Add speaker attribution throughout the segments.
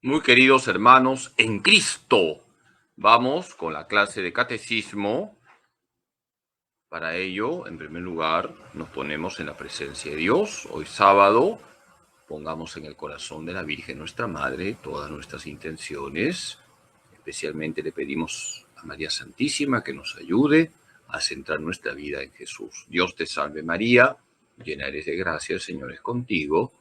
Speaker 1: Muy queridos hermanos en Cristo, vamos con la clase de catecismo. Para ello, en primer lugar, nos ponemos en la presencia de Dios. Hoy sábado, pongamos en el corazón de la Virgen nuestra Madre todas nuestras intenciones. Especialmente le pedimos a María Santísima que nos ayude a centrar nuestra vida en Jesús. Dios te salve María, llena eres de gracia, el Señor es contigo.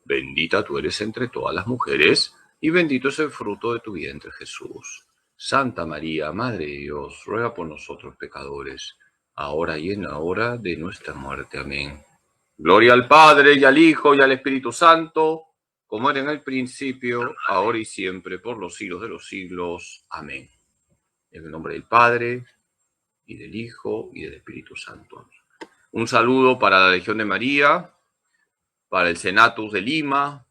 Speaker 1: Bendita tú eres entre todas las mujeres, y bendito es el fruto de tu vientre, Jesús. Santa María, Madre de Dios, ruega por nosotros pecadores, ahora y en la hora de nuestra muerte. Amén. Gloria al Padre, y al Hijo, y al Espíritu Santo, como era en el principio, ahora y siempre, por los siglos de los siglos. Amén. En el nombre del Padre, y del Hijo, y del Espíritu Santo. Amén. Un saludo para la Legión de María, para el Senatus de Lima.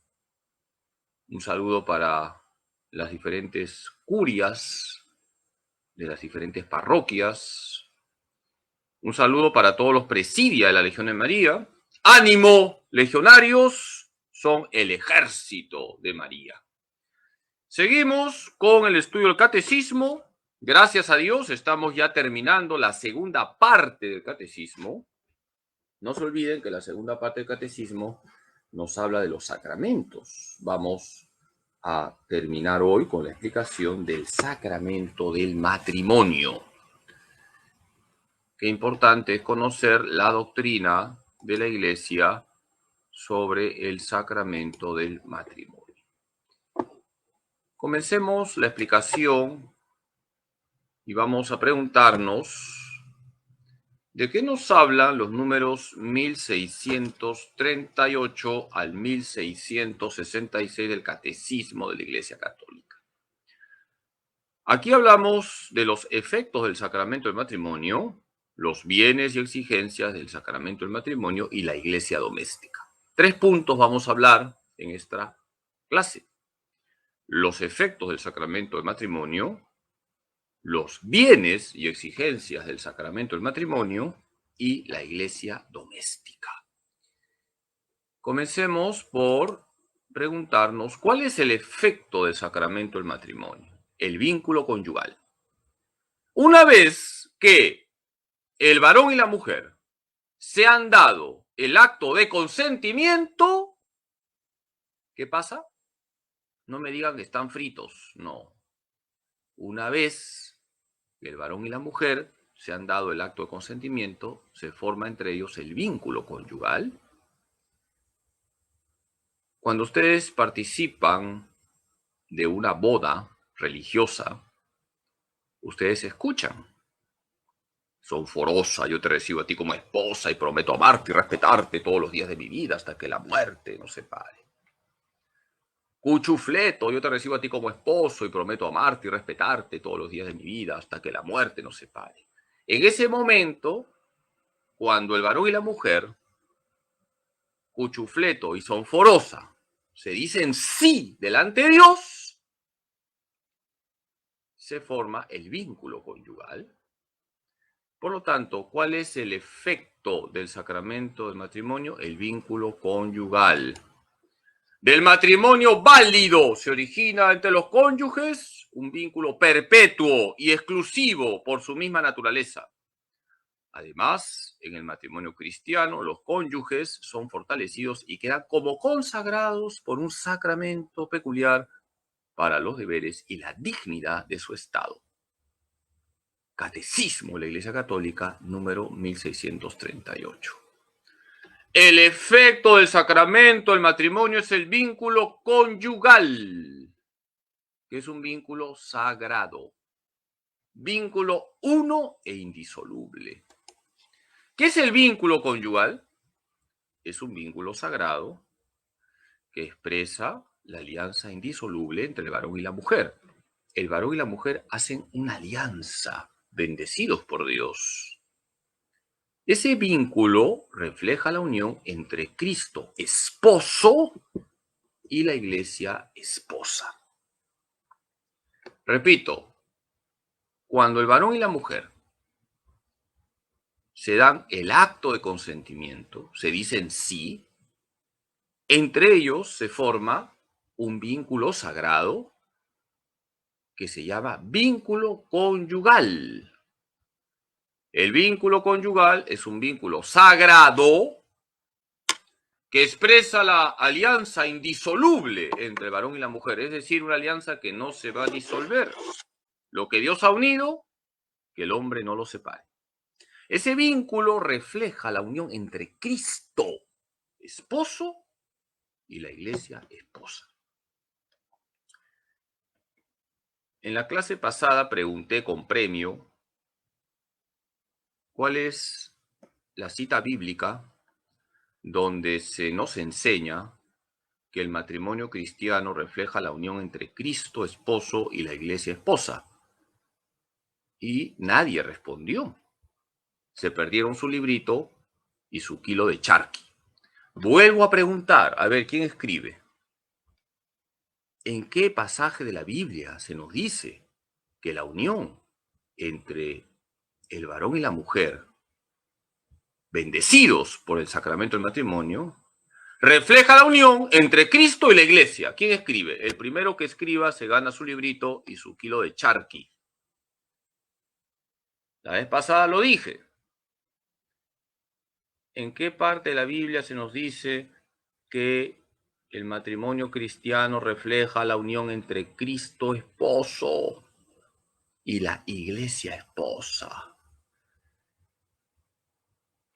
Speaker 1: Un saludo para las diferentes curias de las diferentes parroquias. Un saludo para todos los presidia de la Legión de María. ¡Ánimo, legionarios! Son el ejército de María. Seguimos con el estudio del catecismo. Gracias a Dios estamos ya terminando la segunda parte del catecismo. No se olviden que la segunda parte del catecismo nos habla de los sacramentos. Vamos a terminar hoy con la explicación del sacramento del matrimonio. Qué importante es conocer la doctrina de la Iglesia sobre el sacramento del matrimonio. Comencemos la explicación y vamos a preguntarnos ¿de qué nos hablan los números 1638 al 1666 del Catecismo de la Iglesia Católica? Aquí hablamos de los efectos del sacramento del matrimonio, los bienes y exigencias del sacramento del matrimonio y la iglesia doméstica. 3 puntos vamos a hablar en esta clase. Los efectos del sacramento del matrimonio, los bienes y exigencias del sacramento del matrimonio y la iglesia doméstica. Comencemos por preguntarnos cuál es el efecto del sacramento del matrimonio, el vínculo conyugal. Una vez que el varón y la mujer se han dado el acto de consentimiento, ¿qué pasa? No me digan que están fritos, no. Una vez que el varón y la mujer se han dado el acto de consentimiento, se forma entre ellos el vínculo conyugal. Cuando ustedes participan de una boda religiosa, ustedes escuchan: Sonforosa, yo te recibo a ti como esposa y prometo amarte y respetarte todos los días de mi vida hasta que la muerte nos separe. Cuchufleto, yo te recibo a ti como esposo y prometo amarte y respetarte todos los días de mi vida hasta que la muerte nos separe. En ese momento, cuando el varón y la mujer, Cuchufleto y Sonforosa, se dicen sí delante de Dios, se forma el vínculo conyugal. Por lo tanto, ¿cuál es el efecto del sacramento del matrimonio? El vínculo conyugal. Del matrimonio válido se origina entre los cónyuges un vínculo perpetuo y exclusivo por su misma naturaleza. Además, en el matrimonio cristiano, los cónyuges son fortalecidos y quedan como consagrados por un sacramento peculiar para los deberes y la dignidad de su estado. Catecismo de la Iglesia Católica, número 1638. El efecto del sacramento del matrimonio es el vínculo conyugal, que es un vínculo sagrado, vínculo uno e indisoluble. ¿Qué es el vínculo conyugal? Es un vínculo sagrado que expresa la alianza indisoluble entre el varón y la mujer. El varón y la mujer hacen una alianza, bendecidos por Dios. Ese vínculo refleja la unión entre Cristo, esposo, y la iglesia, esposa. Repito, cuando el varón y la mujer se dan el acto de consentimiento, se dicen sí, entre ellos se forma un vínculo sagrado que se llama vínculo conyugal. El vínculo conyugal es un vínculo sagrado que expresa la alianza indisoluble entre el varón y la mujer, es decir, una alianza que no se va a disolver. Lo que Dios ha unido, que el hombre no lo separe. Ese vínculo refleja la unión entre Cristo, esposo, y la iglesia, esposa. En la clase pasada pregunté con premio cuál es la cita bíblica donde se nos enseña que el matrimonio cristiano refleja la unión entre Cristo, esposo, y la iglesia, esposa. Y nadie respondió. Se perdieron su librito y su kilo de charqui. Vuelvo a preguntar, a ver, ¿quién escribe? ¿En qué pasaje de la Biblia se nos dice que la unión entre el varón y la mujer, bendecidos por el sacramento del matrimonio, refleja la unión entre Cristo y la iglesia? ¿Quién escribe? El primero que escriba se gana su librito y su kilo de charqui. La vez pasada lo dije. ¿En qué parte de la Biblia se nos dice que el matrimonio cristiano refleja la unión entre Cristo esposo y la iglesia esposa?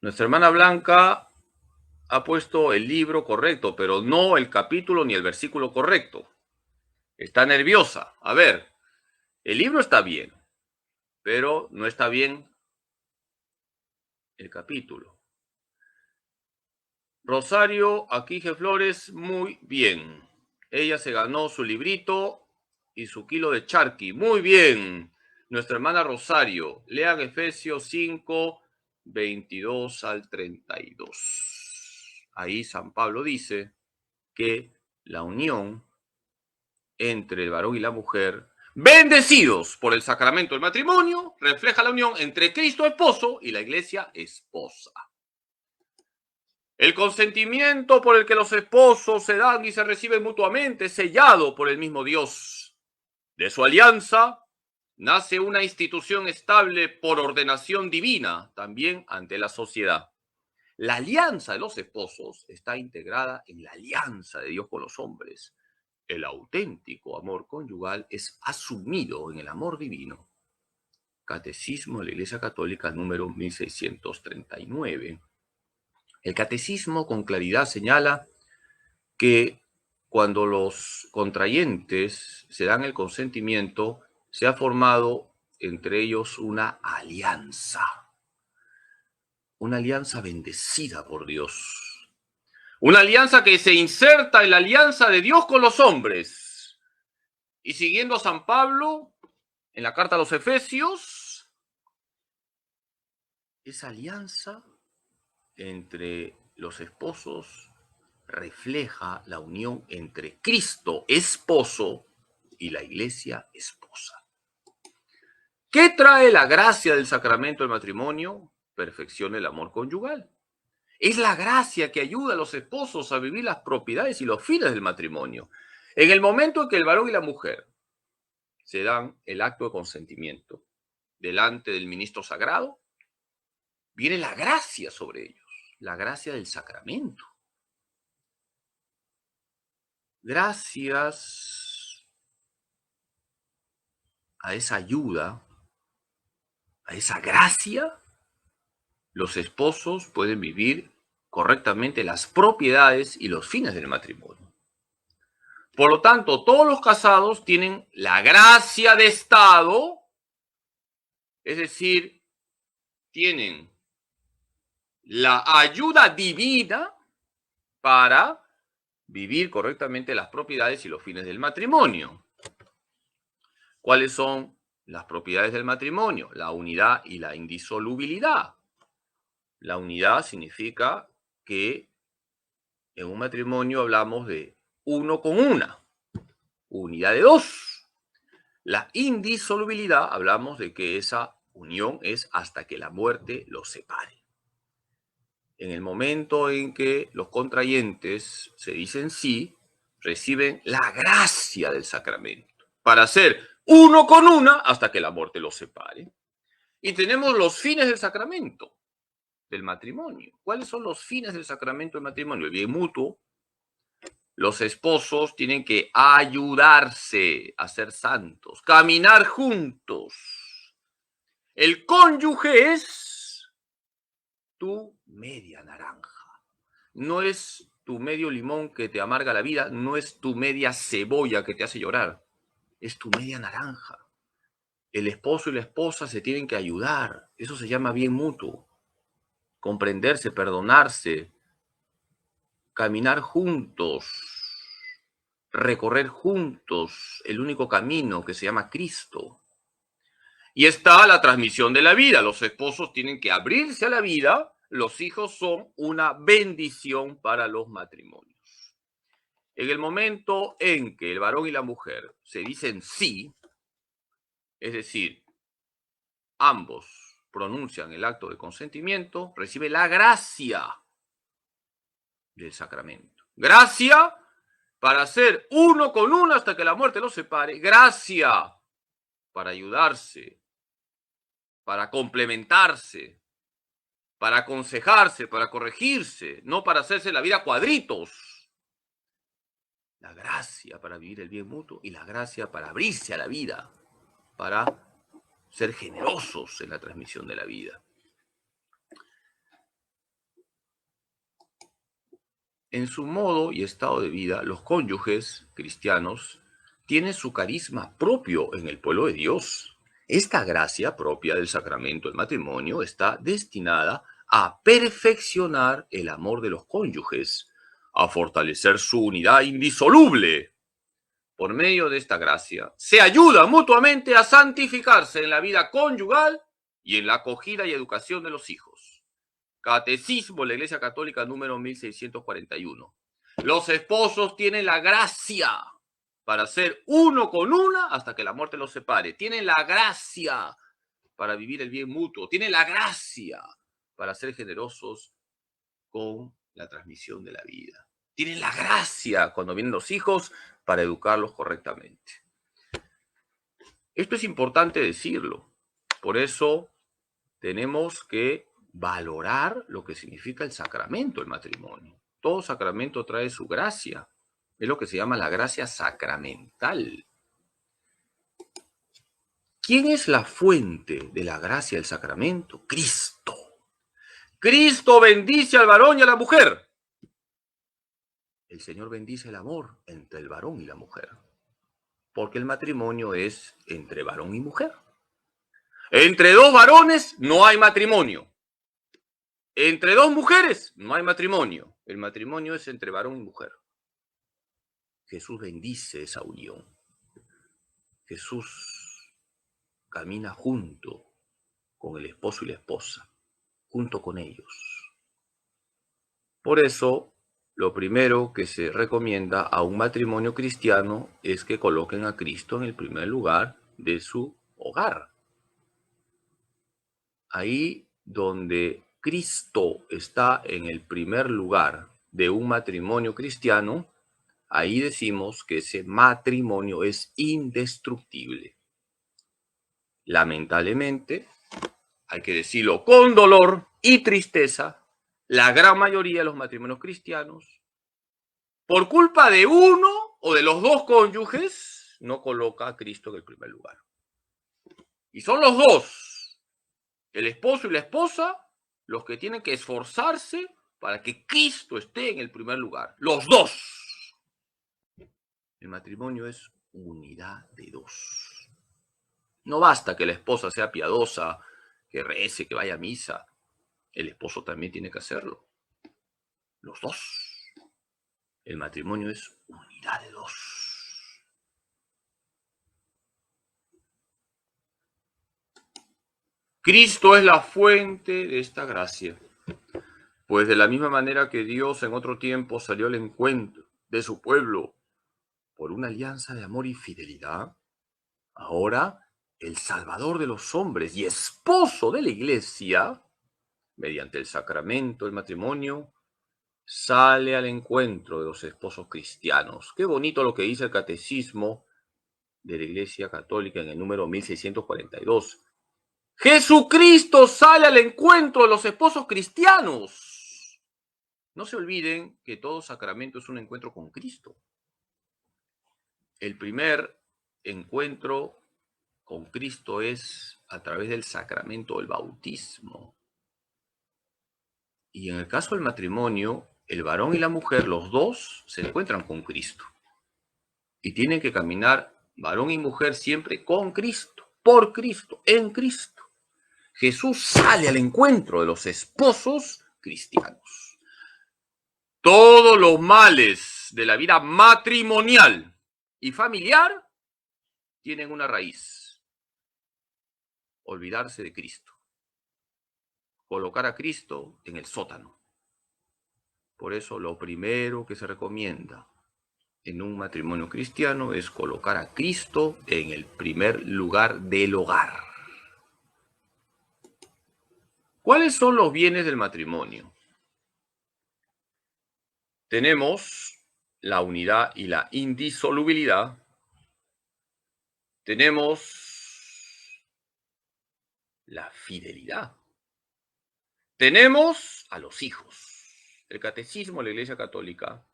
Speaker 1: Nuestra hermana Blanca ha puesto el libro correcto, pero no el capítulo ni el versículo correcto. Está nerviosa. A ver, el libro está bien, pero no está bien el capítulo. Rosario Aquije Flores, muy bien. Ella se ganó su librito y su kilo de charqui. Muy bien. Nuestra hermana Rosario, lean Efesios 5, 22 al 32. Ahí San Pablo dice que la unión entre el varón y la mujer, bendecidos por el sacramento del matrimonio, refleja la unión entre Cristo esposo y la iglesia esposa. El consentimiento por el que los esposos se dan y se reciben mutuamente es sellado por el mismo Dios. De su alianza nace una institución estable por ordenación divina, también ante la sociedad. La alianza de los esposos está integrada en la alianza de Dios con los hombres. El auténtico amor conyugal es asumido en el amor divino. Catecismo de la Iglesia Católica número 1639. El catecismo con claridad señala que cuando los contrayentes se dan el consentimiento, se ha formado entre ellos una alianza bendecida por Dios. Una alianza que se inserta en la alianza de Dios con los hombres. Y siguiendo a San Pablo, en la carta a los Efesios, esa alianza entre los esposos refleja la unión entre Cristo, esposo, y la iglesia, esposa. ¿Qué trae la gracia del sacramento del matrimonio? Perfecciona el amor conyugal. Es la gracia que ayuda a los esposos a vivir las propiedades y los fines del matrimonio. En el momento en que el varón y la mujer se dan el acto de consentimiento delante del ministro sagrado, viene la gracia sobre ellos, la gracia del sacramento. Gracias a esa ayuda, a esa gracia, los esposos pueden vivir correctamente las propiedades y los fines del matrimonio. Por lo tanto, todos los casados tienen la gracia de Estado, es decir, tienen la ayuda divina para vivir correctamente las propiedades y los fines del matrimonio. ¿Cuáles son las propiedades del matrimonio? La unidad y la indisolubilidad. La unidad significa que en un matrimonio hablamos de uno con una, unidad de dos. La indisolubilidad hablamos de que esa unión es hasta que la muerte los separe. En el momento en que los contrayentes se dicen sí, reciben la gracia del sacramento para ser uno con una hasta que la muerte los separe. Y tenemos los fines del sacramento del matrimonio. ¿Cuáles son los fines del sacramento del matrimonio? El bien mutuo. Los esposos tienen que ayudarse a ser santos, caminar juntos. El cónyuge es tu media naranja. No es tu medio limón que te amarga la vida, no es tu media cebolla que te hace llorar, es tu media naranja. El esposo y la esposa se tienen que ayudar. Eso se llama bien mutuo. Comprenderse, perdonarse, caminar juntos, recorrer juntos el único camino que se llama Cristo. Y está la transmisión de la vida. Los esposos tienen que abrirse a la vida. Los hijos son una bendición para los matrimonios. En el momento en que el varón y la mujer se dicen sí, es decir, ambos pronuncian el acto de consentimiento, recibe la gracia del sacramento. Gracia para ser uno con uno hasta que la muerte los separe. Gracia para ayudarse, para complementarse, para aconsejarse, para corregirse, no para hacerse la vida cuadritos. La gracia para vivir el bien mutuo y la gracia para abrirse a la vida, para ser generosos en la transmisión de la vida. En su modo y estado de vida, los cónyuges cristianos tienen su carisma propio en el pueblo de Dios. Esta gracia propia del sacramento del matrimonio está destinada a perfeccionar el amor de los cónyuges, a fortalecer su unidad indisoluble. Por medio de esta gracia, se ayudan mutuamente a santificarse en la vida conyugal y en la acogida y educación de los hijos. Catecismo de la Iglesia Católica número 1641. Los esposos tienen la gracia para ser uno con una hasta que la muerte los separe. Tienen la gracia para vivir el bien mutuo. Tienen la gracia para ser generosos con la transmisión de la vida. Tienen la gracia cuando vienen los hijos para educarlos correctamente. Esto es importante decirlo. Por eso tenemos que valorar lo que significa el sacramento del matrimonio. Todo sacramento trae su gracia. Es lo que se llama la gracia sacramental. ¿Quién es la fuente de la gracia del sacramento? Cristo. Cristo bendice al varón y a la mujer. El Señor bendice el amor entre el varón y la mujer. Porque el matrimonio es entre varón y mujer. Entre dos varones no hay matrimonio. Entre dos mujeres no hay matrimonio. El matrimonio es entre varón y mujer. Jesús bendice esa unión. Jesús camina junto con el esposo y la esposa, junto con ellos. Por eso, lo primero que se recomienda a un matrimonio cristiano es que coloquen a Cristo en el primer lugar de su hogar. Ahí donde Cristo está en el primer lugar de un matrimonio cristiano, ahí decimos que ese matrimonio es indestructible. Lamentablemente, hay que decirlo con dolor y tristeza, la gran mayoría de los matrimonios cristianos, por culpa de uno o de los dos cónyuges, no coloca a Cristo en el primer lugar. Y son los dos, el esposo y la esposa, los que tienen que esforzarse para que Cristo esté en el primer lugar. Los dos. El matrimonio es unidad de dos. No basta que la esposa sea piadosa, que rece, que vaya a misa. El esposo también tiene que hacerlo. Los dos. El matrimonio es unidad de dos. Cristo es la fuente de esta gracia. Pues de la misma manera que Dios en otro tiempo salió al encuentro de su pueblo por una alianza de amor y fidelidad, ahora el Salvador de los hombres y esposo de la Iglesia, mediante el sacramento del matrimonio, sale al encuentro de los esposos cristianos. Qué bonito lo que dice el Catecismo de la Iglesia Católica en el número 1642. Jesucristo sale al encuentro de los esposos cristianos. No se olviden que todo sacramento es un encuentro con Cristo. El primer encuentro con Cristo es a través del sacramento del bautismo. Y en el caso del matrimonio, el varón y la mujer, los dos, se encuentran con Cristo. Y tienen que caminar varón y mujer siempre con Cristo, por Cristo, en Cristo. Jesús sale al encuentro de los esposos cristianos. Todos los males de la vida matrimonial y familiar tienen una raíz: olvidarse de Cristo, colocar a Cristo en el sótano. Por eso lo primero que se recomienda en un matrimonio cristiano es colocar a Cristo en el primer lugar del hogar. ¿Cuáles son los bienes del matrimonio? Tenemos la unidad y la indisolubilidad. Tenemos la fidelidad. Tenemos a los hijos. El Catecismo de la Iglesia Católica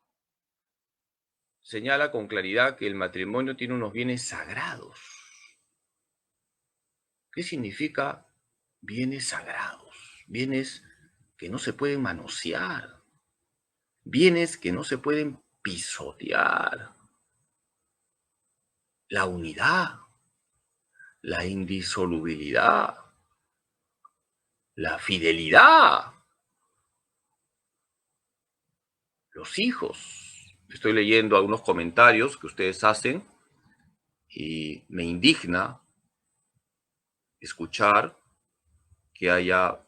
Speaker 1: señala con claridad que el matrimonio tiene unos bienes sagrados. ¿Qué significa bienes sagrados? Bienes que no se pueden manosear. Bienes que no se pueden pisotear. La unidad, la indisolubilidad, la fidelidad, los hijos. Estoy leyendo algunos comentarios que ustedes hacen y me indigna escuchar que haya,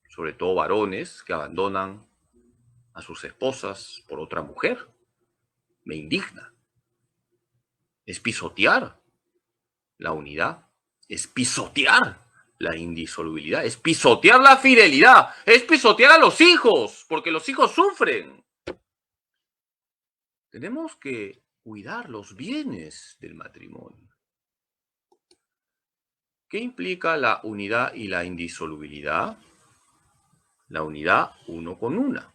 Speaker 1: sobre todo varones, que abandonan a sus esposas por otra mujer. Me indigna. Es pisotear la unidad, es pisotear la indisolubilidad, es pisotear la fidelidad, es pisotear a los hijos, porque los hijos sufren. Tenemos que cuidar los bienes del matrimonio. ¿Qué implica la unidad y la indisolubilidad? La unidad uno con una.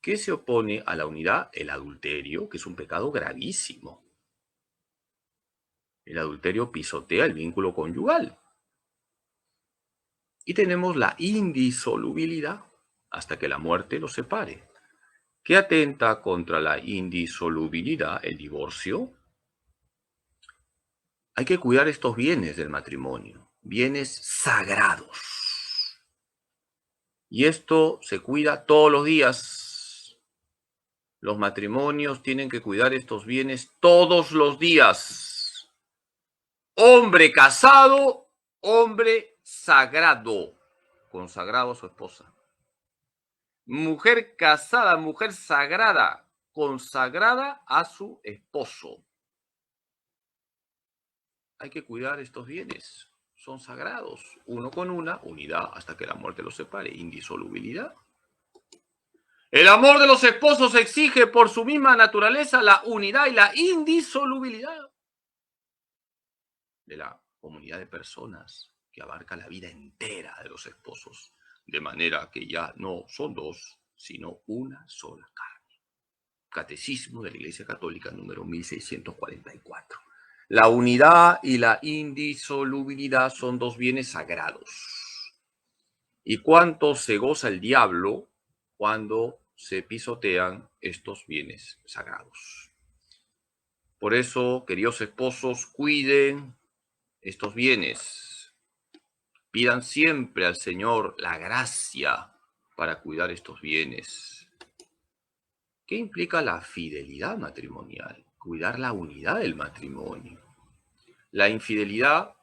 Speaker 1: ¿Qué se opone a la unidad? El adulterio, que es un pecado gravísimo. El adulterio pisotea el vínculo conyugal. Y tenemos la indisolubilidad, hasta que la muerte los separe. ¿Qué atenta contra la indisolubilidad? El divorcio. Hay que cuidar estos bienes del matrimonio, bienes sagrados. Y esto se cuida todos los días. Los matrimonios tienen que cuidar estos bienes todos los días. Hombre casado, hombre sagrado, consagrado a su esposa. Mujer casada, mujer sagrada, consagrada a su esposo. Hay que cuidar estos bienes. Son sagrados. Uno con una, unidad hasta que la muerte los separe. Indisolubilidad. El amor de los esposos exige por su misma naturaleza la unidad y la indisolubilidad de la comunidad de personas que abarca la vida entera de los esposos, de manera que ya no son dos, sino una sola carne. Catecismo de la Iglesia Católica número 1644. La unidad y la indisolubilidad son dos bienes sagrados. ¿Y cuánto se goza el diablo cuando se pisotean estos bienes sagrados? Por eso, queridos esposos, cuiden estos bienes. Pidan siempre al Señor la gracia para cuidar estos bienes. ¿Qué implica la fidelidad matrimonial? Cuidar la unidad del matrimonio. La infidelidad,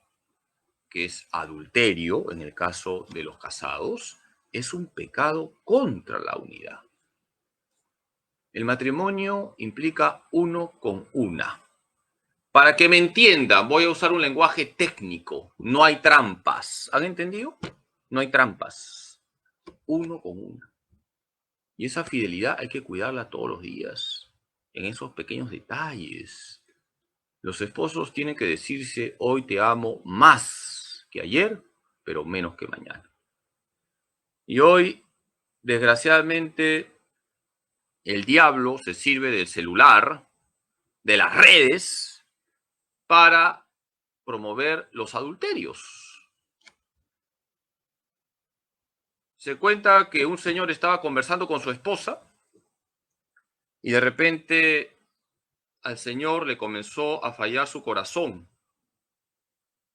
Speaker 1: que es adulterio en el caso de los casados, es un pecado contra la unidad. El matrimonio implica uno con una. Para que me entiendan, voy a usar un lenguaje técnico. No hay trampas. ¿Han entendido? No hay trampas. Uno con una. Y esa fidelidad hay que cuidarla todos los días, en esos pequeños detalles. Los esposos tienen que decirse, hoy te amo más que ayer, pero menos que mañana. Y hoy, desgraciadamente, el diablo se sirve del celular, de las redes, para promover los adulterios. Se cuenta que un señor estaba conversando con su esposa y de repente al señor le comenzó a fallar su corazón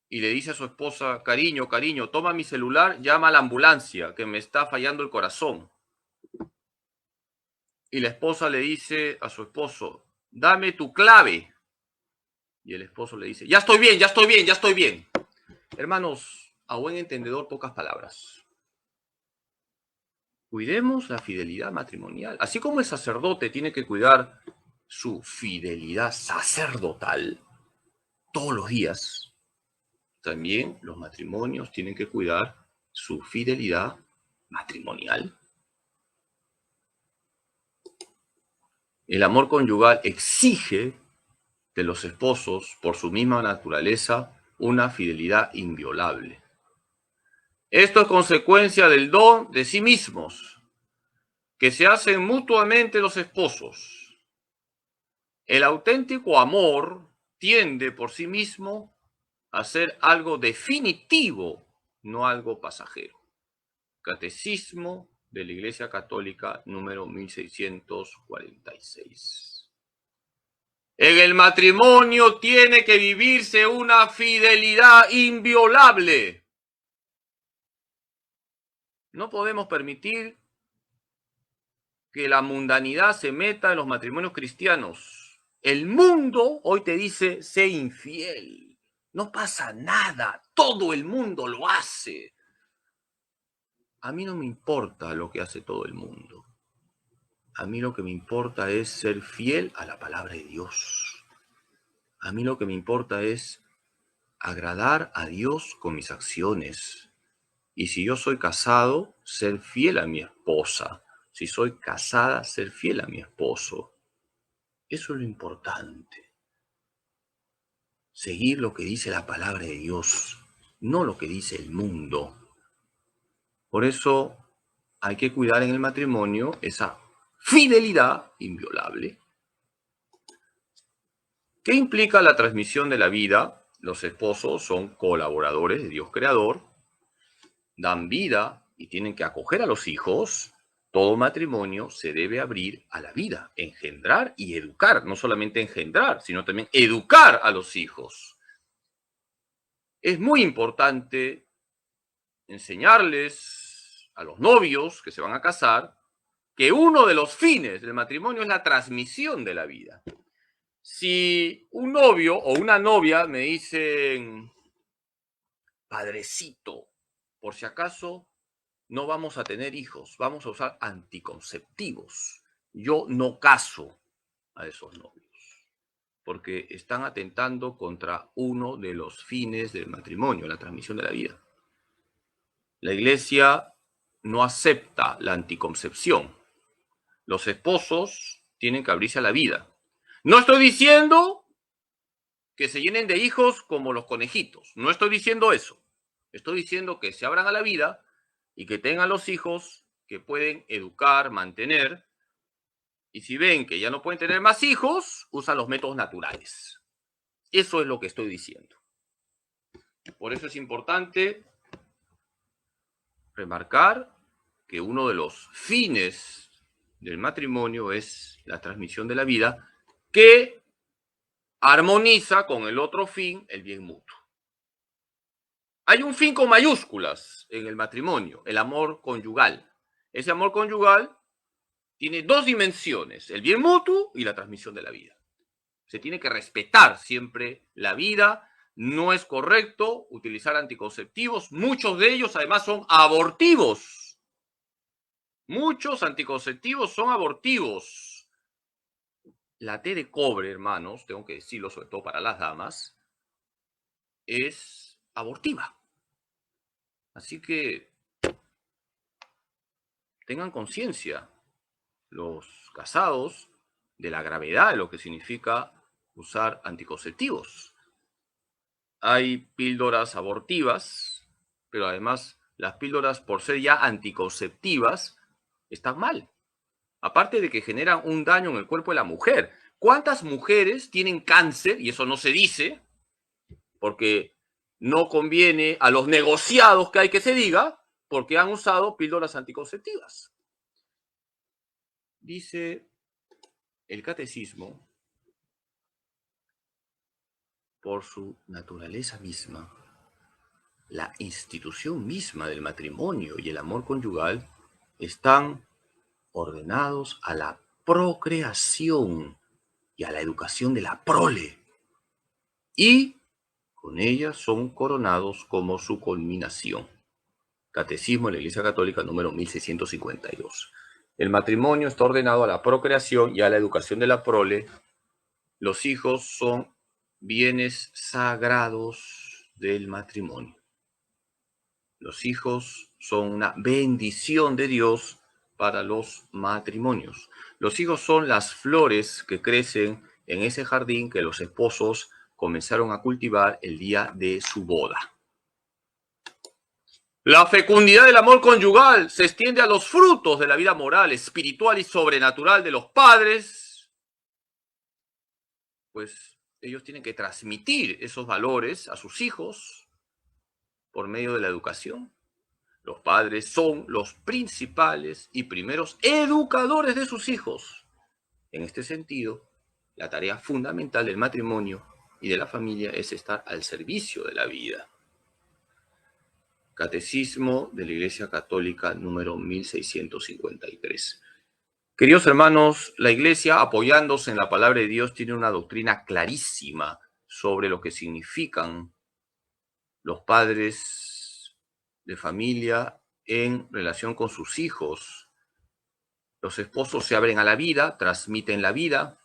Speaker 1: y le dice a su esposa, cariño, cariño, toma mi celular, llama a la ambulancia, que me está fallando el corazón. Y la esposa le dice a su esposo, dame tu clave. Y el esposo le dice, ya estoy bien, ya estoy bien, ya estoy bien. Hermanos, a buen entendedor, pocas palabras. Cuidemos la fidelidad matrimonial. Así como el sacerdote tiene que cuidar su fidelidad sacerdotal todos los días, también los matrimonios tienen que cuidar su fidelidad matrimonial. El amor conyugal exige de los esposos, por su misma naturaleza, una fidelidad inviolable. Esto es consecuencia del don de sí mismos, que se hacen mutuamente los esposos. El auténtico amor tiende por sí mismo a ser algo definitivo, no algo pasajero. Catecismo de la Iglesia Católica número 1646. En el matrimonio tiene que vivirse una fidelidad inviolable. No podemos permitir que la mundanidad se meta en los matrimonios cristianos. El mundo hoy te dice, sé infiel. No pasa nada, todo el mundo lo hace. A mí no me importa lo que hace todo el mundo. A mí lo que me importa es ser fiel a la palabra de Dios. A mí lo que me importa es agradar a Dios con mis acciones. Y si yo soy casado, ser fiel a mi esposa. Si soy casada, ser fiel a mi esposo. Eso es lo importante. Seguir lo que dice la palabra de Dios, no lo que dice el mundo. Por eso hay que cuidar en el matrimonio esa fidelidad inviolable. ¿Qué implica la transmisión de la vida? Los esposos son colaboradores de Dios Creador, dan vida y tienen que acoger a los hijos. Todo matrimonio se debe abrir a la vida, engendrar y educar. No solamente engendrar, sino también educar a los hijos. Es muy importante enseñarles a los novios que se van a casar que uno de los fines del matrimonio es la transmisión de la vida. Si un novio o una novia me dicen, padrecito, por si acaso no vamos a tener hijos, vamos a usar anticonceptivos. Yo no caso a esos novios, porque están atentando contra uno de los fines del matrimonio, la transmisión de la vida. La Iglesia no acepta la anticoncepción. Los esposos tienen que abrirse a la vida. No estoy diciendo que se llenen de hijos como los conejitos. No estoy diciendo eso. Estoy diciendo que se abran a la vida y que tengan los hijos que pueden educar, mantener. Y si ven que ya no pueden tener más hijos, usan los métodos naturales. Eso es lo que estoy diciendo. Por eso es importante remarcar que uno de los fines del matrimonio es la transmisión de la vida, que armoniza con el otro fin, el bien mutuo. Hay un fin con mayúsculas en el matrimonio, el amor conyugal. Ese amor conyugal tiene dos dimensiones, el bien mutuo y la transmisión de la vida. Se tiene que respetar siempre la vida. No es correcto utilizar anticonceptivos. Muchos de ellos además son abortivos. Muchos anticonceptivos son abortivos. La T de cobre, hermanos, tengo que decirlo sobre todo para las damas, es abortiva. Así que tengan conciencia. los casados de la gravedad de lo que significa usar anticonceptivos. Hay píldoras abortivas, pero además las píldoras, por ser ya anticonceptivas, están mal. Aparte de que generan un daño en el cuerpo de la mujer. ¿Cuántas mujeres tienen cáncer? Y eso no se dice, porque no conviene a los negociados que hay que se diga, porque han usado píldoras anticonceptivas. Dice el catecismo, por su naturaleza misma, la institución misma del matrimonio y el amor conyugal están ordenados a la procreación y a la educación de la prole, y con ella son coronados como su culminación. Catecismo de la Iglesia Católica número 1652. El matrimonio está ordenado a la procreación y a la educación de la prole. Los hijos son bienes sagrados del matrimonio. Los hijos son una bendición de Dios para los matrimonios. Los hijos son las flores que crecen en ese jardín que los esposos comenzaron a cultivar el día de su boda. La fecundidad del amor conyugal se extiende a los frutos de la vida moral, espiritual y sobrenatural de los padres, pues ellos tienen que transmitir esos valores a sus hijos por medio de la educación. Los padres son los principales y primeros educadores de sus hijos. En este sentido, la tarea fundamental del matrimonio y de la familia es estar al servicio de la vida. Catecismo de la Iglesia Católica número 1653. Queridos hermanos, la Iglesia, apoyándose en la palabra de Dios, tiene una doctrina clarísima sobre lo que significan los padres de familia en relación con sus hijos. Los esposos se abren a la vida, transmiten la vida,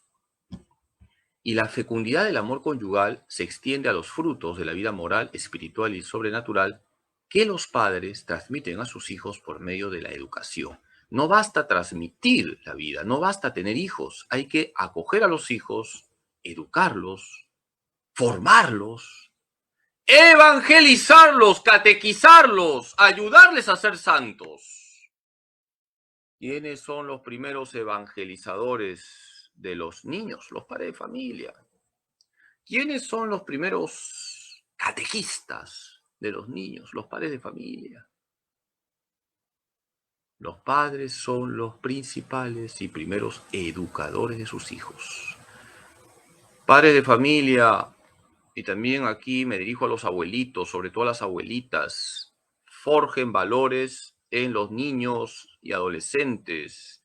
Speaker 1: y la fecundidad del amor conyugal se extiende a los frutos de la vida moral, espiritual y sobrenatural que los padres transmiten a sus hijos por medio de la educación. No basta transmitir la vida, no basta tener hijos, hay que acoger a los hijos, educarlos, formarlos, evangelizarlos, catequizarlos, ayudarles a ser santos. ¿Quiénes son los primeros evangelizadores de los niños? Los padres de familia. ¿Quiénes son los primeros catequistas de los niños? Los padres de familia. Los padres son los principales y primeros educadores de sus hijos. Padres de familia, y también aquí me dirijo a los abuelitos, sobre todo a las abuelitas, forjen valores en los niños y adolescentes.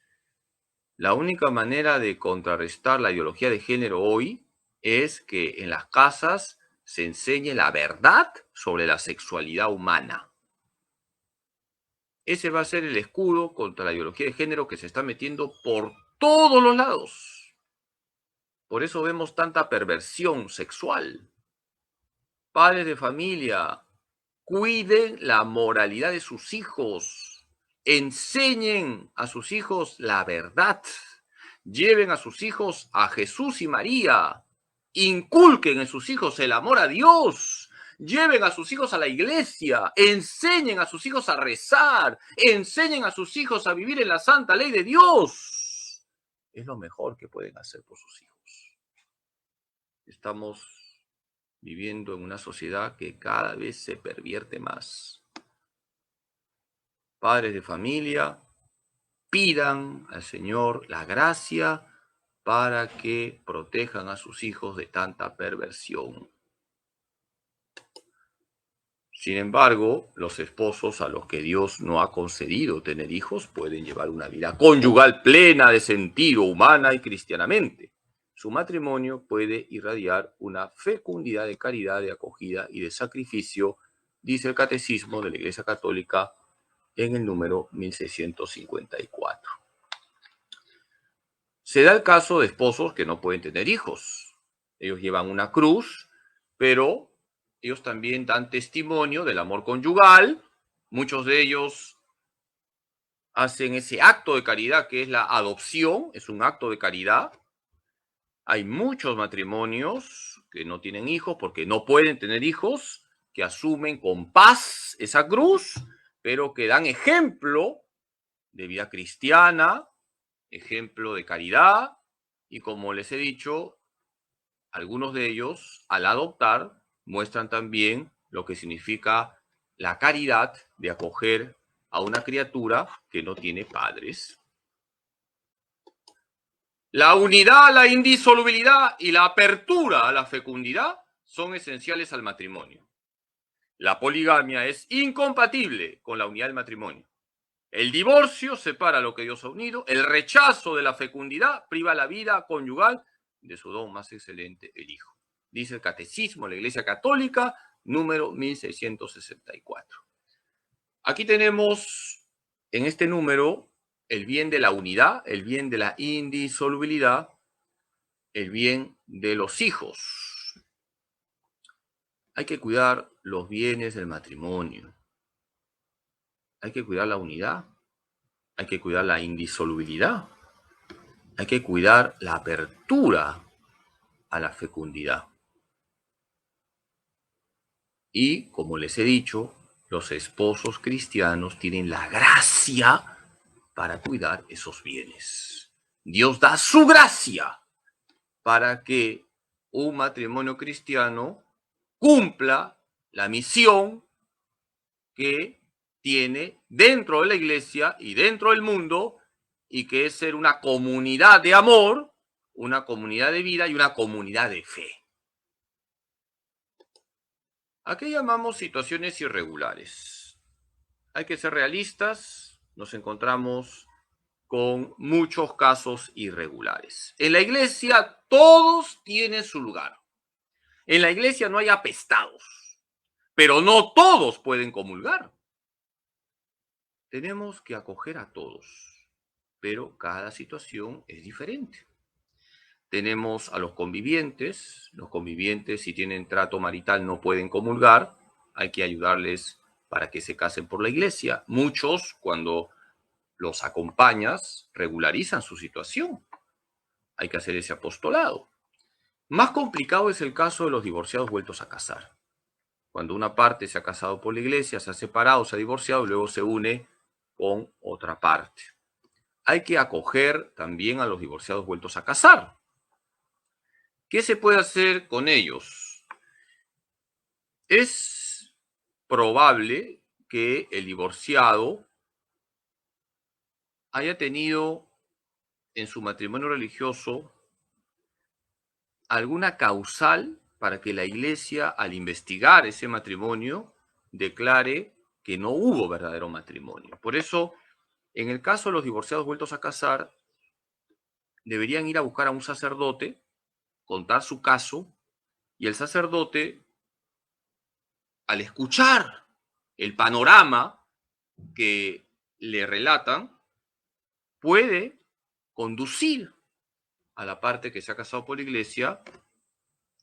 Speaker 1: La única manera de contrarrestar la ideología de género hoy es que en las casas se enseñe la verdad sobre la sexualidad humana. Ese va a ser el escudo contra la ideología de género que se está metiendo por todos los lados. Por eso vemos tanta perversión sexual. Padres de familia, cuiden la moralidad de sus hijos. Enseñen a sus hijos la verdad. Lleven a sus hijos a Jesús y María. Inculquen en sus hijos el amor a Dios. Lleven a sus hijos a la iglesia, enseñen a sus hijos a rezar, enseñen a sus hijos a vivir en la santa ley de Dios. Es lo mejor que pueden hacer por sus hijos. Estamos viviendo en una sociedad que cada vez se pervierte más. Padres de familia, pidan al Señor la gracia para que protejan a sus hijos de tanta perversión. Sin embargo, los esposos a los que Dios no ha concedido tener hijos pueden llevar una vida conyugal plena de sentido, humana y cristianamente. Su matrimonio puede irradiar una fecundidad de caridad, de acogida y de sacrificio, dice el Catecismo de la Iglesia Católica en el número 1654. Se da el caso de esposos que no pueden tener hijos. Ellos llevan una cruz, pero ellos también dan testimonio del amor conyugal. Muchos de ellos hacen ese acto de caridad que es la adopción, es un acto de caridad. Hay muchos matrimonios que no tienen hijos porque no pueden tener hijos, que asumen con paz esa cruz, pero que dan ejemplo de vida cristiana, ejemplo de caridad, y como les he dicho, algunos de ellos, al adoptar, muestran también lo que significa la caridad de acoger a una criatura que no tiene padres. La unidad, la indisolubilidad y la apertura a la fecundidad son esenciales al matrimonio. La poligamia es incompatible con la unidad del matrimonio. El divorcio separa lo que Dios ha unido. El rechazo de la fecundidad priva la vida conyugal de su don más excelente, el Hijo. Dice el Catecismo de la Iglesia Católica, número 1664. Aquí tenemos en este número el bien de la unidad, el bien de la indisolubilidad, el bien de los hijos. Hay que cuidar los bienes del matrimonio. Hay que cuidar la unidad. Hay que cuidar la indisolubilidad. Hay que cuidar la apertura a la fecundidad. Y, como les he dicho, los esposos cristianos tienen la gracia para cuidar esos bienes. Dios da su gracia para que un matrimonio cristiano cumpla la misión que tiene dentro de la iglesia y dentro del mundo, y que es ser una comunidad de amor, una comunidad de vida y una comunidad de fe. ¿A qué llamamos situaciones irregulares? Hay que ser realistas, nos encontramos con muchos casos irregulares. En la iglesia todos tienen su lugar. En la iglesia no hay apestados, pero no todos pueden comulgar. Tenemos que acoger a todos, pero cada situación es diferente. Tenemos a los convivientes si tienen trato marital no pueden comulgar, hay que ayudarles para que se casen por la iglesia. Muchos, cuando los acompañas, regularizan su situación. Hay que hacer ese apostolado. Más complicado es el caso de los divorciados vueltos a casar. Cuando una parte se ha casado por la iglesia, se ha separado, se ha divorciado y luego se une con otra parte. Hay que acoger también a los divorciados vueltos a casar. ¿Qué se puede hacer con ellos? Es probable que el divorciado haya tenido en su matrimonio religioso alguna causal para que la iglesia, al investigar ese matrimonio, declare que no hubo verdadero matrimonio. Por eso, en el caso de los divorciados vueltos a casar, deberían ir a buscar a un sacerdote, contar su caso, y el sacerdote, al escuchar el panorama que le relatan, puede conducir a la parte que se ha casado por la iglesia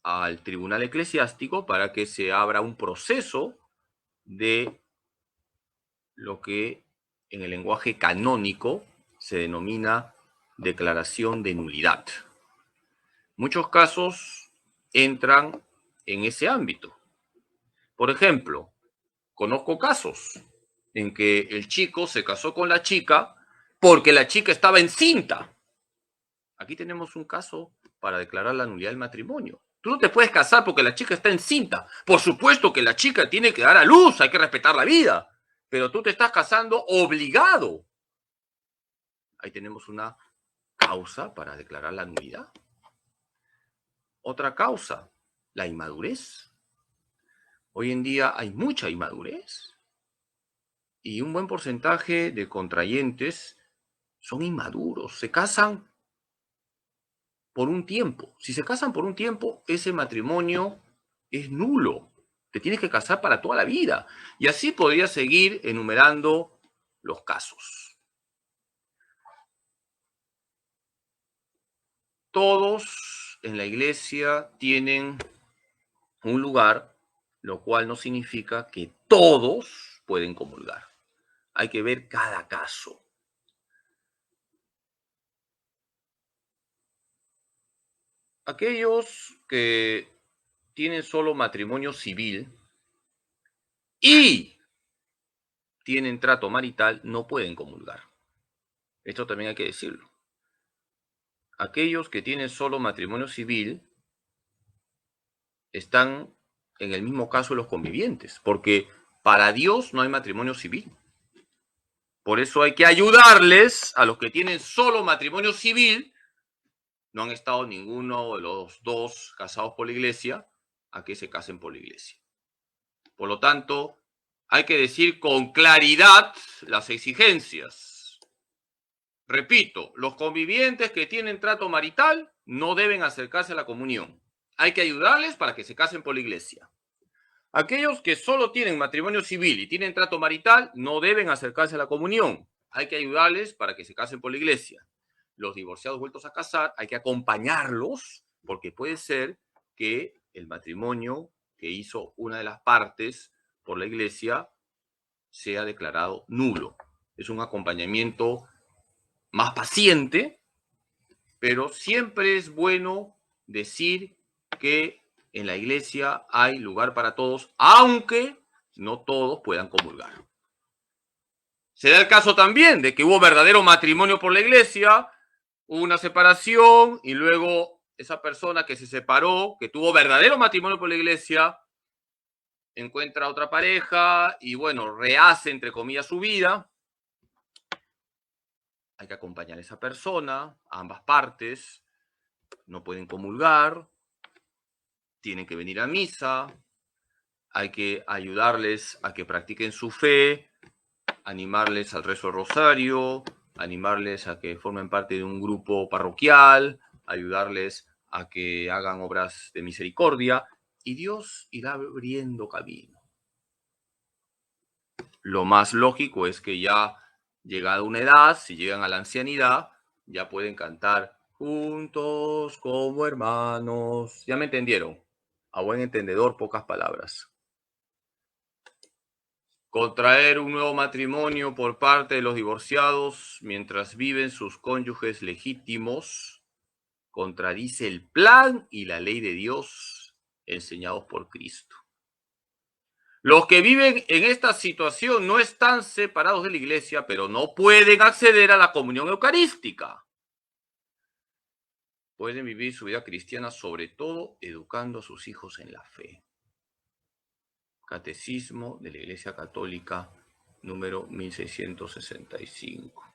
Speaker 1: al tribunal eclesiástico para que se abra un proceso de lo que en el lenguaje canónico se denomina declaración de nulidad. Muchos casos entran en ese ámbito. Por ejemplo, conozco casos en que el chico se casó con la chica porque la chica estaba encinta. Aquí tenemos un caso para declarar la nulidad del matrimonio. Tú no te puedes casar porque la chica está encinta. Por supuesto que la chica tiene que dar a luz, hay que respetar la vida. Pero tú te estás casando obligado. Ahí tenemos una causa para declarar la nulidad. Otra causa, la inmadurez. Hoy en día hay mucha inmadurez. Y un buen porcentaje de contrayentes son inmaduros. Se casan por un tiempo. Si se casan por un tiempo, ese matrimonio es nulo. Te tienes que casar para toda la vida. Y así podría seguir enumerando los casos. Todos en la iglesia tienen un lugar, lo cual no significa que todos pueden comulgar. Hay que ver cada caso. Aquellos que tienen solo matrimonio civil y tienen trato marital no pueden comulgar. Esto también hay que decirlo. Aquellos que tienen solo matrimonio civil están en el mismo caso de los convivientes, porque para Dios no hay matrimonio civil. Por eso hay que ayudarles a los que tienen solo matrimonio civil, no han estado ninguno de los dos casados por la iglesia, a que se casen por la iglesia. Por lo tanto, hay que decir con claridad las exigencias. Repito, los convivientes que tienen trato marital no deben acercarse a la comunión. Hay que ayudarles para que se casen por la iglesia. Aquellos que solo tienen matrimonio civil y tienen trato marital no deben acercarse a la comunión. Hay que ayudarles para que se casen por la iglesia. Los divorciados vueltos a casar hay que acompañarlos porque puede ser que el matrimonio que hizo una de las partes por la iglesia sea declarado nulo. Es un acompañamiento más paciente, pero siempre es bueno decir que en la iglesia hay lugar para todos, aunque no todos puedan comulgar. Se da el caso también de que hubo verdadero matrimonio por la iglesia, hubo una separación y luego esa persona que se separó, que tuvo verdadero matrimonio por la iglesia, encuentra otra pareja y bueno, rehace entre comillas su vida. Hay que acompañar a esa persona, a ambas partes, no pueden comulgar, tienen que venir a misa, hay que ayudarles a que practiquen su fe, animarles al rezo del rosario, animarles a que formen parte de un grupo parroquial, ayudarles a que hagan obras de misericordia y Dios irá abriendo camino. Lo más lógico es que ya llegada una edad, si llegan a la ancianidad, ya pueden cantar juntos como hermanos. ¿Ya me entendieron? A buen entendedor, pocas palabras. Contraer un nuevo matrimonio por parte de los divorciados mientras viven sus cónyuges legítimos contradice el plan y la ley de Dios enseñados por Cristo. Los que viven en esta situación no están separados de la iglesia, pero no pueden acceder a la comunión eucarística. Pueden vivir su vida cristiana, sobre todo educando a sus hijos en la fe. Catecismo de la Iglesia Católica, número 1665.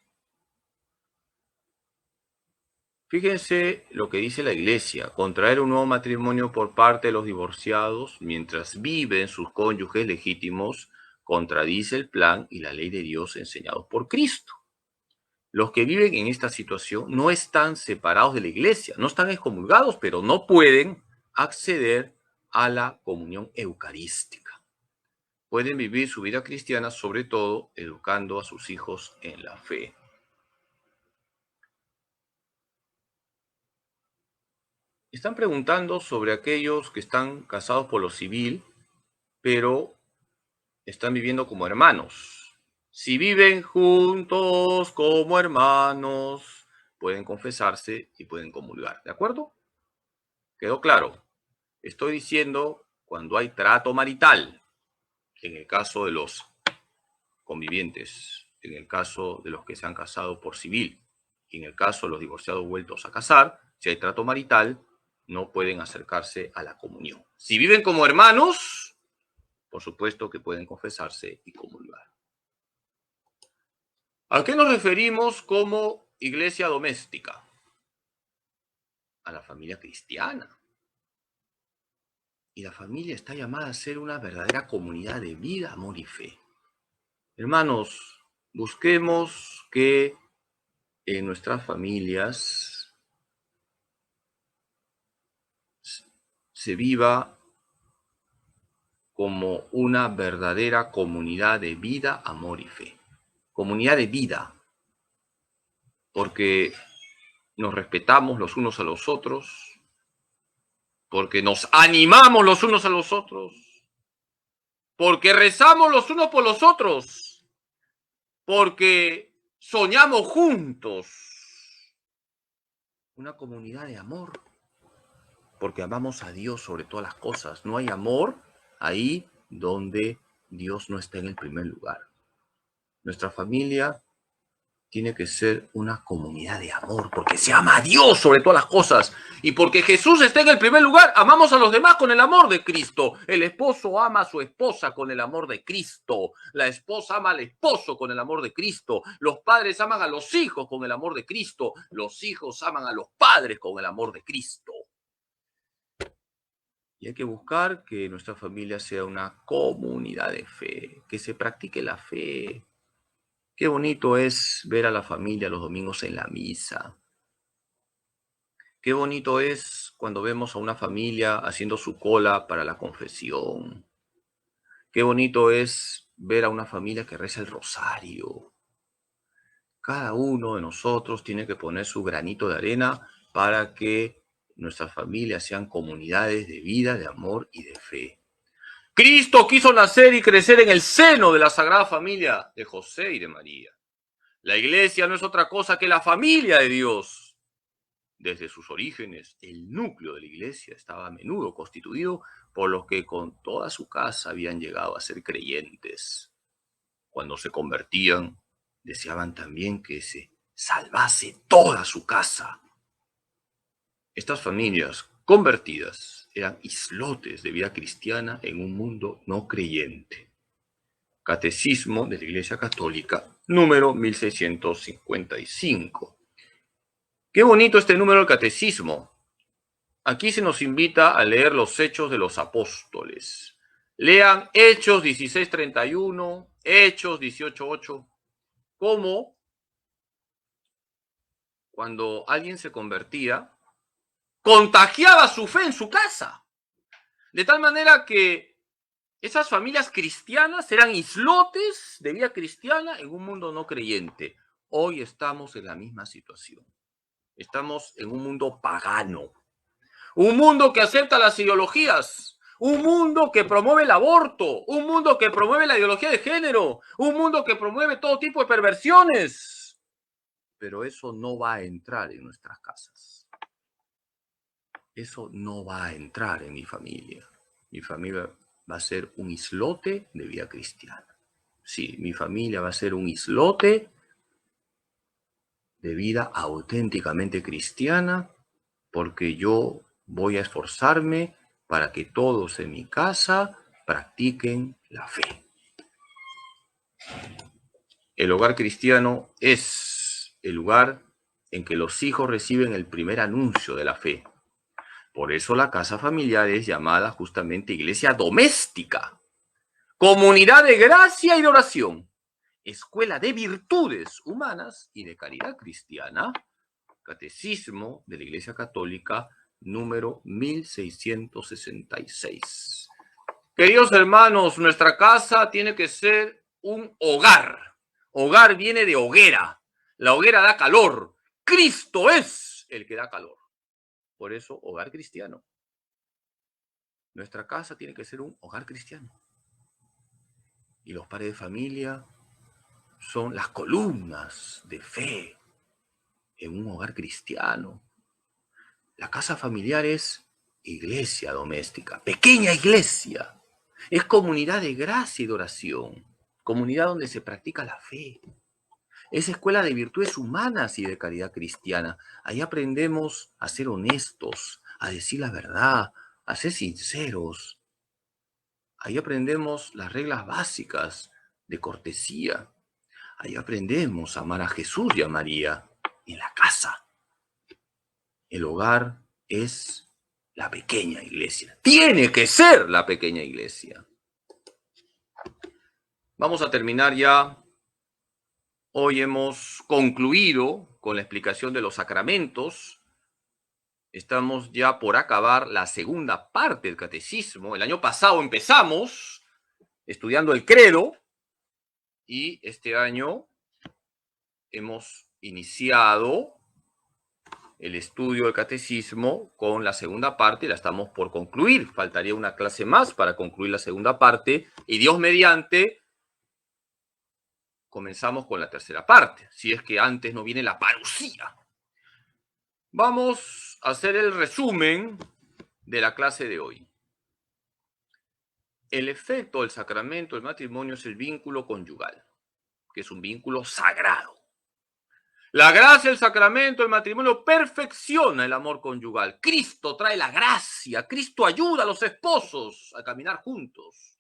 Speaker 1: Fíjense lo que dice la Iglesia: contraer un nuevo matrimonio por parte de los divorciados mientras viven sus cónyuges legítimos contradice el plan y la ley de Dios enseñados por Cristo. Los que viven en esta situación no están separados de la Iglesia, no están excomulgados, pero no pueden acceder a la comunión eucarística. Pueden vivir su vida cristiana, sobre todo educando a sus hijos en la fe. Están preguntando sobre aquellos que están casados por lo civil, pero están viviendo como hermanos. Si viven juntos como hermanos, pueden confesarse y pueden comulgar. ¿De acuerdo? ¿Quedó claro? Estoy diciendo cuando hay trato marital, en el caso de los convivientes, en el caso de los que se han casado por civil y en el caso de los divorciados vueltos a casar, si hay trato marital, no pueden acercarse a la comunión. Si viven como hermanos, por supuesto que pueden confesarse y comulgar. ¿A qué nos referimos como iglesia doméstica? A la familia cristiana. Y la familia está llamada a ser una verdadera comunidad de vida, amor y fe. Hermanos, busquemos que en nuestras familias se viva como una verdadera comunidad de vida, amor y fe. Comunidad de vida, porque nos respetamos los unos a los otros, porque nos animamos los unos a los otros, porque rezamos los unos por los otros, porque soñamos juntos. Una comunidad de amor. porque amamos a Dios sobre todas las cosas. No hay amor ahí donde Dios no está en el primer lugar. Nuestra familia tiene que ser una comunidad de amor, porque se ama a Dios sobre todas las cosas. Y porque Jesús está en el primer lugar, amamos a los demás con el amor de Cristo. El esposo ama a su esposa con el amor de Cristo. La esposa ama al esposo con el amor de Cristo. Los padres aman a los hijos con el amor de Cristo. Los hijos aman a los padres con el amor de Cristo. Y hay que buscar que nuestra familia sea una comunidad de fe, que se practique la fe. Qué bonito es ver a la familia los domingos en la misa. Qué bonito es cuando vemos a una familia haciendo su cola para la confesión. Qué bonito es ver a una familia que reza el rosario. Cada uno de nosotros tiene que poner su granito de arena para que nuestras familias sean comunidades de vida, de amor y de fe. Cristo quiso nacer y crecer en el seno de la Sagrada Familia de José y de María. La iglesia no es otra cosa que la familia de Dios. Desde sus orígenes, el núcleo de la iglesia estaba a menudo constituido por los que con toda su casa habían llegado a ser creyentes. Cuando se convertían, deseaban también que se salvase toda su casa. Estas familias convertidas eran islotes de vida cristiana en un mundo no creyente. Catecismo de la Iglesia Católica, número 1655. Qué bonito este número del Catecismo. Aquí se nos invita a leer los Hechos de los Apóstoles. Lean Hechos 16:31, Hechos 18:8, cómo cuando alguien se convertía, contagiaba su fe en su casa. De tal manera que esas familias cristianas eran islotes de vida cristiana en un mundo no creyente. Hoy estamos en la misma situación. Estamos en un mundo pagano. Un mundo que acepta las ideologías. Un mundo que promueve el aborto. Un mundo que promueve la ideología de género. Un mundo que promueve todo tipo de perversiones. Pero eso no va a entrar en nuestras casas. Eso no va a entrar en mi familia. Mi familia va a ser un islote de vida cristiana. Sí, mi familia va a ser un islote de vida auténticamente cristiana, porque yo voy a esforzarme para que todos en mi casa practiquen la fe. El hogar cristiano es el lugar en que los hijos reciben el primer anuncio de la fe. Por eso la casa familiar es llamada justamente iglesia doméstica, comunidad de gracia y de oración, escuela de virtudes humanas y de caridad cristiana. Catecismo de la Iglesia Católica, número 1666. Queridos hermanos, nuestra casa tiene que ser un hogar. Hogar viene de hoguera. La hoguera da calor. Cristo es el que da calor. Por eso, hogar cristiano. Nuestra casa tiene que ser un hogar cristiano. Y los padres de familia son las columnas de fe en un hogar cristiano. La casa familiar es iglesia doméstica, pequeña iglesia. Es comunidad de gracia y de oración, comunidad donde se practica la fe. Es escuela de virtudes humanas y de caridad cristiana. Ahí aprendemos a ser honestos, a decir la verdad, a ser sinceros. Ahí aprendemos las reglas básicas de cortesía. Ahí aprendemos a amar a Jesús y a María en la casa. El hogar es la pequeña iglesia. Tiene que ser la pequeña iglesia. Vamos a terminar ya. Hoy hemos concluido con la explicación de los sacramentos. Estamos ya por acabar la segunda parte del catecismo. El año pasado empezamos estudiando el credo y este año hemos iniciado el estudio del catecismo con la segunda parte, la estamos por concluir. Faltaría una clase más para concluir la segunda parte y Dios mediante comenzamos con la tercera parte, si es que antes no viene la parucía. Vamos a hacer el resumen de la clase de hoy. El efecto del sacramento del matrimonio es el vínculo conyugal, que es un vínculo sagrado. La gracia del sacramento del matrimonio perfecciona el amor conyugal. Cristo trae la gracia, Cristo ayuda a los esposos a caminar juntos.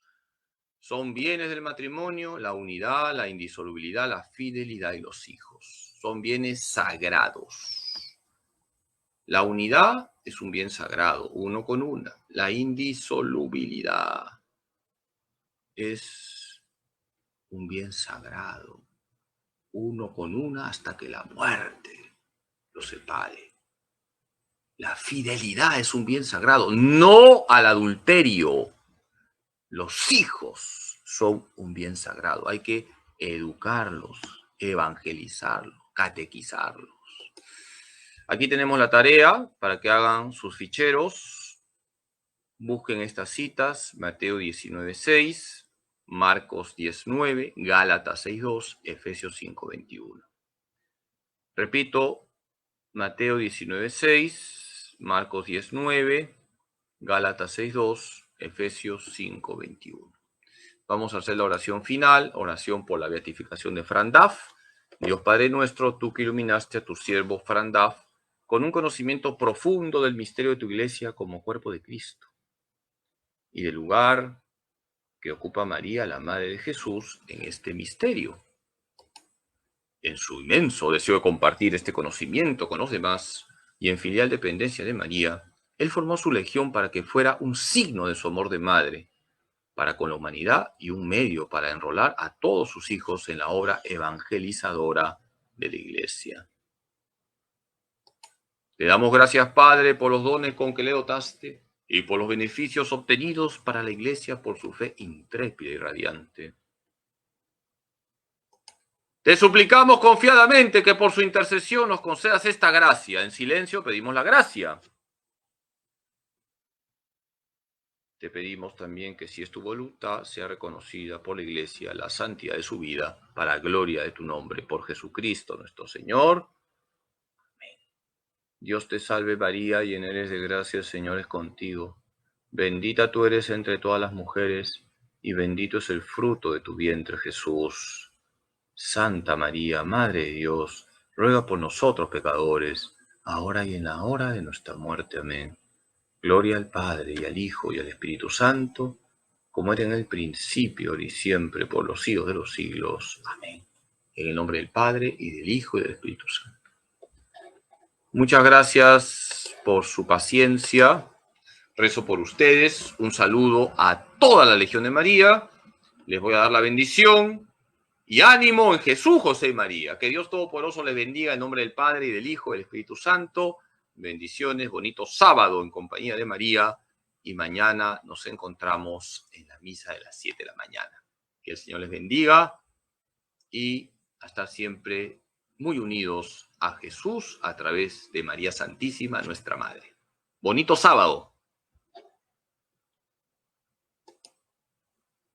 Speaker 1: Son bienes del matrimonio la unidad, la indisolubilidad, la fidelidad y los hijos. Son bienes sagrados. La unidad es un bien sagrado, uno con una. La indisolubilidad es un bien sagrado, uno con una hasta que la muerte los separe. La fidelidad es un bien sagrado, no al adulterio. Los hijos son un bien sagrado. Hay que educarlos, evangelizarlos, catequizarlos. Aquí tenemos la tarea para que hagan sus ficheros. Busquen estas citas: Mateo 19:6, Marcos 10:9, Gálatas 6:2, Efesios 5:21. Repito, Mateo 19:6, Marcos 10:9, Gálatas 6:2, Efesios 5:21. Vamos a hacer la oración final, oración por la beatificación de Fran Duff. Dios Padre nuestro, tú que iluminaste a tu siervo Fran Duff con un conocimiento profundo del misterio de tu iglesia como cuerpo de Cristo y del lugar que ocupa María, la Madre de Jesús, en este misterio. En su inmenso deseo de compartir este conocimiento con los demás y en filial dependencia de María, él formó su legión para que fuera un signo de su amor de madre para con la humanidad y un medio para enrolar a todos sus hijos en la obra evangelizadora de la Iglesia. Te damos gracias, Padre, por los dones con que le dotaste y por los beneficios obtenidos para la Iglesia por su fe intrépida y radiante. Te suplicamos confiadamente que por su intercesión nos concedas esta gracia. En silencio pedimos la gracia. Te pedimos también que, si es tu voluntad, sea reconocida por la Iglesia la santidad de su vida para gloria de tu nombre. Por Jesucristo nuestro Señor. Amén. Dios te salve María, llena eres de gracia, el Señor es contigo. Bendita tú eres entre todas las mujeres y bendito es el fruto de tu vientre, Jesús. Santa María, Madre de Dios, ruega por nosotros pecadores, ahora y en la hora de nuestra muerte. Amén. Gloria al Padre, y al Hijo, y al Espíritu Santo, como era en el principio, ahora y siempre, por los siglos de los siglos. Amén. En el nombre del Padre, y del Hijo, y del Espíritu Santo. Muchas gracias por su paciencia. Rezo por ustedes. Un saludo a toda la Legión de María. Les voy a dar la bendición. Y ánimo en Jesús, José y María. Que Dios Todopoderoso les bendiga en nombre del Padre, y del Hijo, y del Espíritu Santo. Bendiciones, bonito sábado en compañía de María. Y mañana nos encontramos en la misa de las 7 de la mañana. Que el Señor les bendiga y hasta siempre muy unidos a Jesús a través de María Santísima, nuestra Madre. Bonito sábado.